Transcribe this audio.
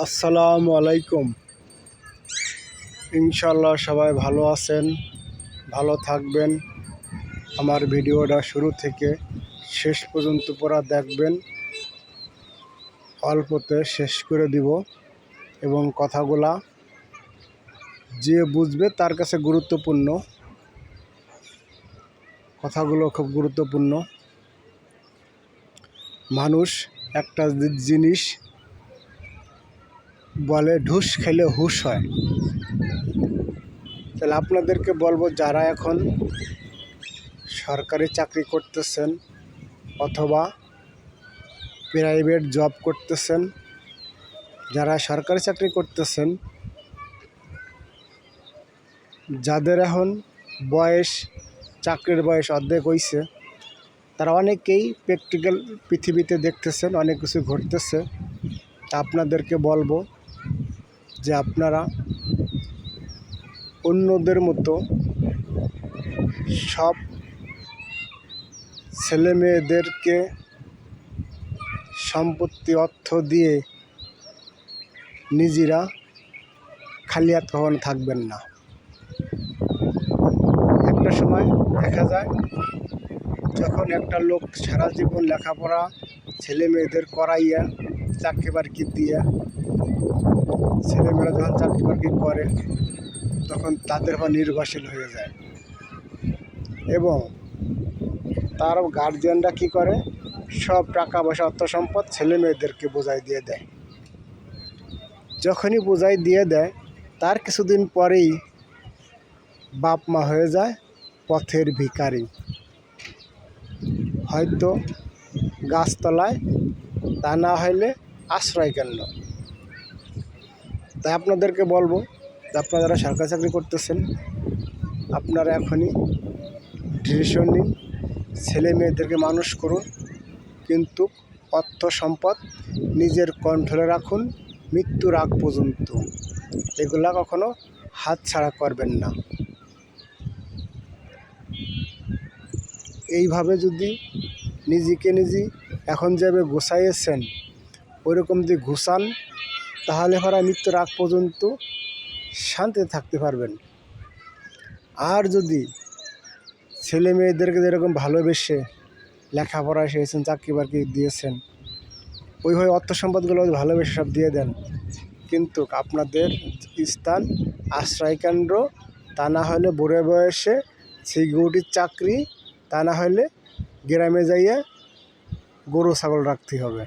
আসসালামু আলাইকুম। ইনশাল্লাহ সবাই ভালো আছেন, ভালো থাকবেন। আমার ভিডিওটা শুরু থেকে শেষ পর্যন্ত পুরা দেখবেন। অল্পতে শেষ করে দিব এবং কথাগুলা যে বুঝবে তার কাছে গুরুত্বপূর্ণ। কথাগুলো খুব গুরুত্বপূর্ণ। মানুষ একটা জিনিস বলে ঢুস খেলে হুশ হয়। তাহলে আপনাদেরকে বলবো, যারা এখন সরকারি চাকরি করতেছেন অথবা প্রাইভেট জব করতেছেন, যারা সরকারি চাকরি করতেছেন, যাদের এখন চাকরির বয়স অর্ধেক হইছে, তারা অনেকেই প্র্যাকটিক্যাল পৃথিবীতে দেখতেছেন, অনেক কিছু ঘটতেছে। তা আপনাদেরকে বলবো যে আপনারা অন্যদের মতো সব ছেলে মেয়েদেরকে সম্পত্তি অর্থ দিয়ে নিজেরা খালি হাত কখনো থাকবেন না। একটা সময় দেখা যায় যখন একটা লোক সারা জীবন লেখাপড়া ছেলে মেয়েদের করাইয়া চাকরি বাকরি দিয়া, ছেলেমেয়েরা যখন চাকরি বাকরি করে তখন তাদের উপর নির্ভরশীল হয়ে যায় এবং তার গার্জিয়ানরা কী করে, সব টাকা পয়সা অর্থ সম্পদ ছেলে মেয়েদেরকে বোঝাই দিয়ে দেয়। যখনই বোঝাই দিয়ে দেয় তার কিছুদিন পরেই বাপ মা হয়ে যায় পথের ভিখারি, হয়তো গাছতলায়, তা না হইলে আশ্রয় কেন্দ্র। তাই আপনাদেরকে বলবো যে আপনারা যারা সরকারি চাকরি করতেছেন, আপনারা এখনই ডিসিশন নিন, ছেলে মেয়েদেরকে মানুষ করুন, কিন্তু অর্থ সম্পদ নিজের কন্ট্রোলে রাখুন মৃত্যুর আগ পর্যন্ত। এগুলা কখনো হাতছাড়া করবেন না। এইভাবে যদি নিজেকে এখন যেভাবে গোছাইয়েছেন ওইরকম যদি গোছান, তাহলে পরে মৃত্যুর আগ পর্যন্ত শান্তিতে থাকতে পারবেন। আর যদি ছেলে মেয়েদেরকে যেরকম ভালোবেসে লেখাপড়ায় শিখেছেন, চাকরি বাকরি দিয়েছেন, ওইভাবে অর্থ সম্পদগুলো ভালোবেসে সব দিয়ে দেন, কিন্তু আপনাদের স্থান আশ্রয়কেন্দ্র, তা না হলে বুড়ো বয়সে সিকিউরিটির চাকরি, তা না হলে গ্রামে যাইয়া গরু ছাগল রাখতে হবে।